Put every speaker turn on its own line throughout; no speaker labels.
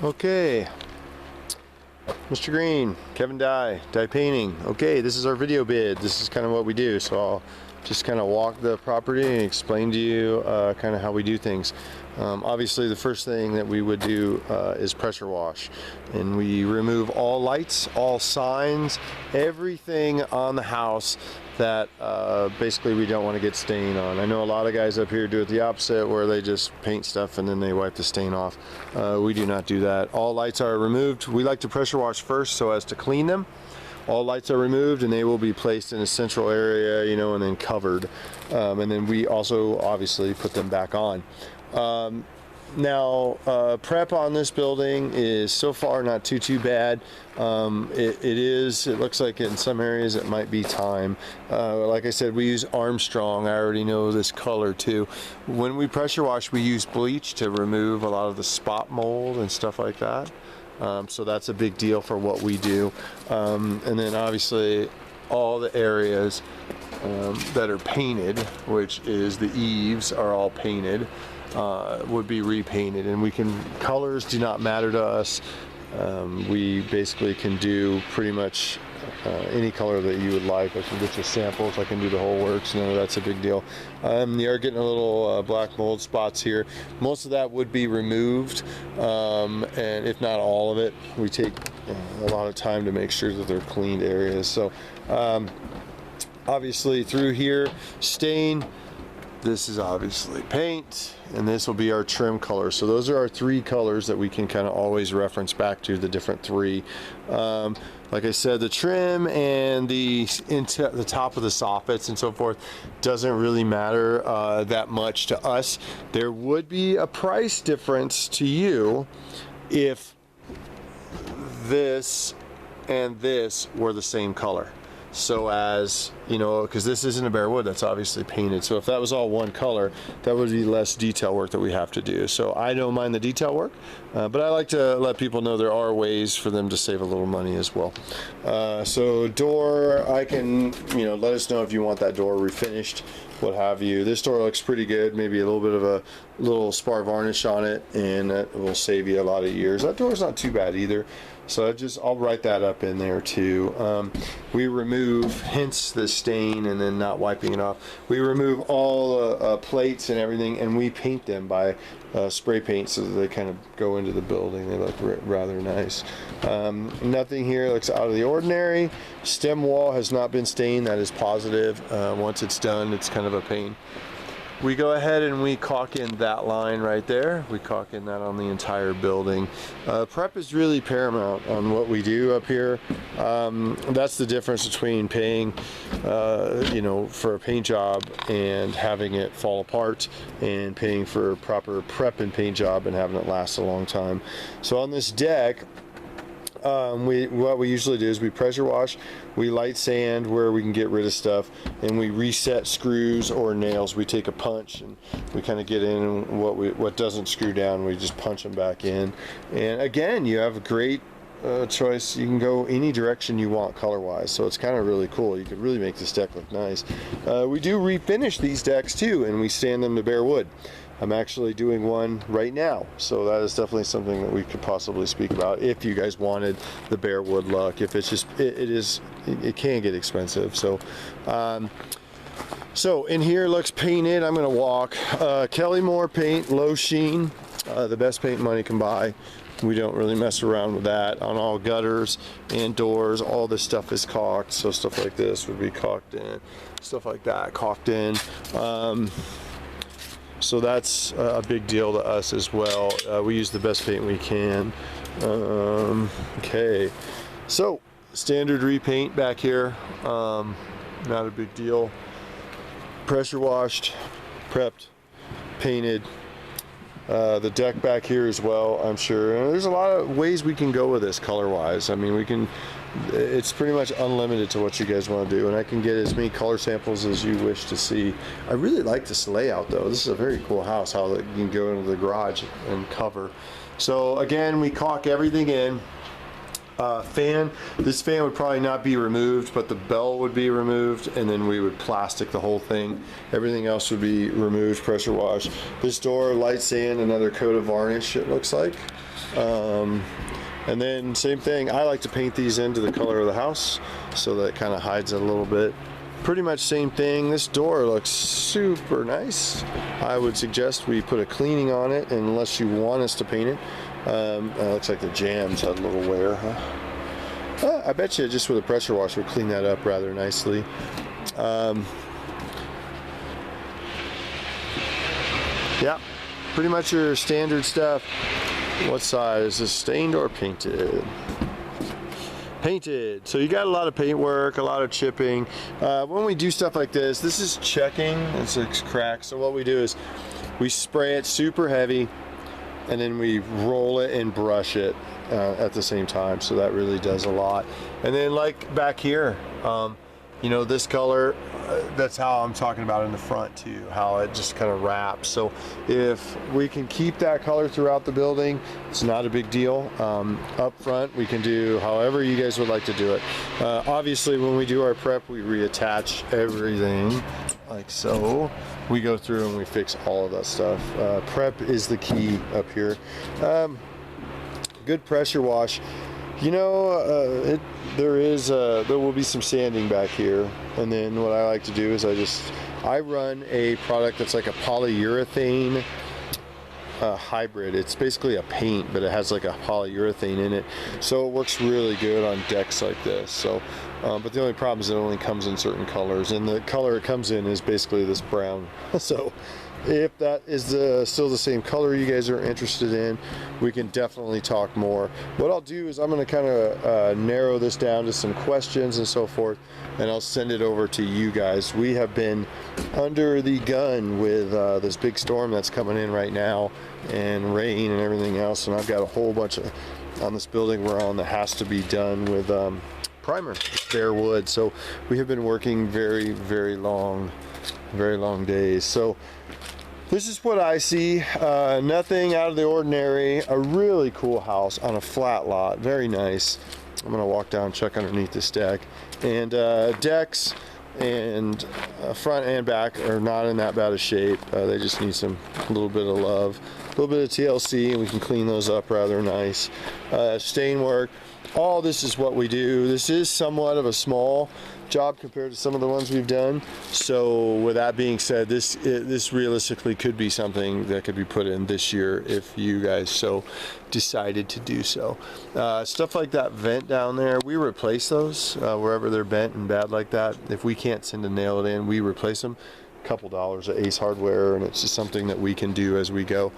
Okay, Mr. Green, Kevin Dye Painting. Okay, this is our video bid. This is kind of what we do. So I'll just kind of walk the property and explain to you kind of how we do things. Obviously, the first thing that we would do is pressure wash, and we remove all lights, all signs, everything on the house that basically we don't want to get stain on. I know a lot of guys up here do it the opposite, where they just paint stuff and then they wipe the stain off. We do not do that. All lights are removed. We like to pressure wash first so as to clean them. All lights are removed and they will be placed in a central area, you know, and then covered. And then we also obviously put them back on. Now, prep on this building is so far not too bad. It looks like in some areas it might be time. Like I said, we use Armstrong. I already know this color too. When we pressure wash, we use bleach to remove a lot of the spot mold and stuff like that. So that's a big deal for what we do. And then obviously all the areas that are painted, which is the eaves, are all painted. Would be repainted, and colors do not matter to us. We basically can do pretty much any color that you would like. I can get you samples, I can do the whole works. No, that's a big deal. You are getting a little black mold spots here. Most of that would be removed, and if not all of it. We take a lot of time to make sure that they're cleaned areas. So obviously through here, stain. This is obviously paint, and this will be our trim color. So those are our three colors that we can kind of always reference back to, the different three. Like I said, the trim and the top of the soffits and so forth doesn't really matter that much to us. There would be a price difference to you if this and this were the same color. So as, you know, because this isn't a bare wood, that's obviously painted. So if that was all one color, that would be less detail work that we have to do. So I don't mind the detail work, but I like to let people know there are ways for them to save a little money as well. So door, I can, you know, let us know if you want that door refinished, what have you. This door looks pretty good, maybe a little bit of a little spar varnish on it, and that will save you a lot of years. That door's not too bad either. So I'll write that up in there too. We remove, hence the stain and then not wiping it off. We remove all plates and everything, and we paint them by spray paint so that they kind of go into the building. They look rather nice. Nothing here looks out of the ordinary. Stem wall has not been stained. That is positive. Once it's done, it's kind of a pain. We go ahead and we caulk in that line right there. We caulk in that on the entire building. Prep is really paramount on what we do up here. That's the difference between paying, you know, for a paint job and having it fall apart, and paying for a proper prep and paint job and having it last a long time. So on this deck, what we usually do is we pressure wash, we light sand where we can get rid of stuff, and we reset screws or nails. We take a punch and we kind of get in, and what doesn't screw down, we just punch them back in. And again, you have a great choice. You can go any direction you want color wise, so it's kind of really cool. You could really make this deck look nice. We do refinish these decks too, and we sand them to bare wood. I'm actually doing one right now, so that is definitely something that we could possibly speak about if you guys wanted the bare wood look. If it's just, it can get expensive. So so in here looks painted. I'm gonna walk Kelly Moore paint, low sheen, the best paint money can buy. We don't really mess around with that. On all gutters and doors, all this stuff is caulked, so stuff like this would be caulked in, stuff like that caulked in. So that's a big deal to us as well. We use the best paint we can. Okay, so standard repaint back here, not a big deal. Pressure washed, prepped, painted. The deck back here as well, I'm sure. And there's a lot of ways we can go with this color wise. I mean, it's pretty much unlimited to what you guys want to do, and I can get as many color samples as you wish to see. I really like this layout though. This is a very cool house, how you can go into the garage and cover. So again, we caulk everything in. Fan, this fan would probably not be removed, but the bell would be removed, and then we would plastic the whole thing. Everything else would be removed, pressure wash. This door, light sand, another coat of varnish, it looks like. And then same thing, I like to paint these into the color of the house, so that kind of hides it a little bit. Pretty much same thing. This door looks super nice. I would suggest we put a cleaning on it, unless you want us to paint it. It looks like the jambs had a little wear, huh? I bet you just with a pressure washer would clean that up rather nicely. Yeah, pretty much your standard stuff. What side is this, stained or painted? Painted. So you got a lot of paint work, a lot of chipping. When we do stuff like this is checking. It's a crack. So what we do is we spray it super heavy, and then we roll it and brush it at the same time. So that really does a lot. And then like back here, you know, this color, that's how I'm talking about in the front too, how it just kind of wraps. So if we can keep that color throughout the building, it's not a big deal. Up front, we can do however you guys would like to do it. Obviously, when we do our prep, we reattach everything like so. We go through and we fix all of that stuff. Prep is the key up here. Good pressure wash. You know, there will be some sanding back here, and then what I like to do is I run a product that's like a polyurethane hybrid. It's basically a paint, but it has like a polyurethane in it, so it works really good on decks like this. So, but the only problem is it only comes in certain colors, and the color it comes in is basically this brown. So if that is still the same color you guys are interested in, we can definitely talk more. What I'll do is I'm going to kind of narrow this down to some questions and so forth, and I'll send it over to you guys. We have been under the gun with this big storm that's coming in right now, and rain and everything else, and I've got a whole bunch of on this building we're on that has to be done with primer, bare wood. So we have been working very, very long days. So this is what I see. Nothing out of the ordinary. A really cool house on a flat lot. Very nice. I'm gonna walk down, check underneath this deck. And decks and front and back are not in that bad a shape. They just need a little bit of love, a little bit of TLC, and we can clean those up rather nice. Stain work. All this is what we do. This is somewhat of a small job compared to some of the ones we've done. So with that being said, this realistically could be something that could be put in this year if you guys so decided to do so. Stuff like that vent down there, we replace those wherever they're bent and bad like that. If we can't seem to nail it in, we replace them. Couple dollars at Ace Hardware, and it's just something that we can do as we go.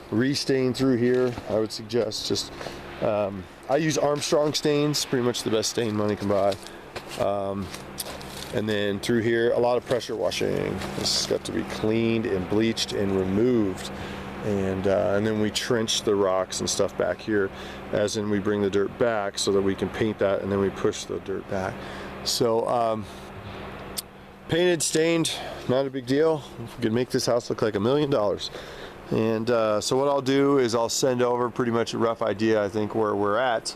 Restain through here, I would suggest just I use Armstrong stains, pretty much the best stain money can buy. And then through here, a lot of pressure washing. This has got to be cleaned and bleached and removed, and then we trench the rocks and stuff back here, as in we bring the dirt back so that we can paint that, and then we push the dirt back. So painted, stained, not a big deal. We could make this house look like $1 million. And so what I'll do is I'll send over pretty much a rough idea, I think, where we're at,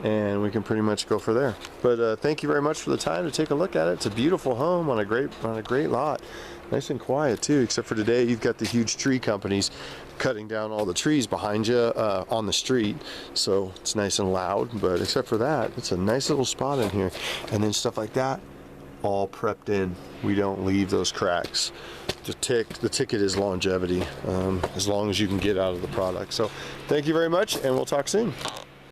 and we can pretty much go for there. But thank you very much for the time to take a look at it. It's a beautiful home on a great lot. Nice and quiet too, except for today you've got the huge tree companies cutting down all the trees behind you on the street, so it's nice and loud. But except for that, it's a nice little spot in here. And then stuff like that, all prepped in. We don't leave those cracks. The ticket is longevity, as long as you can get out of the product. So thank you very much, and we'll talk soon.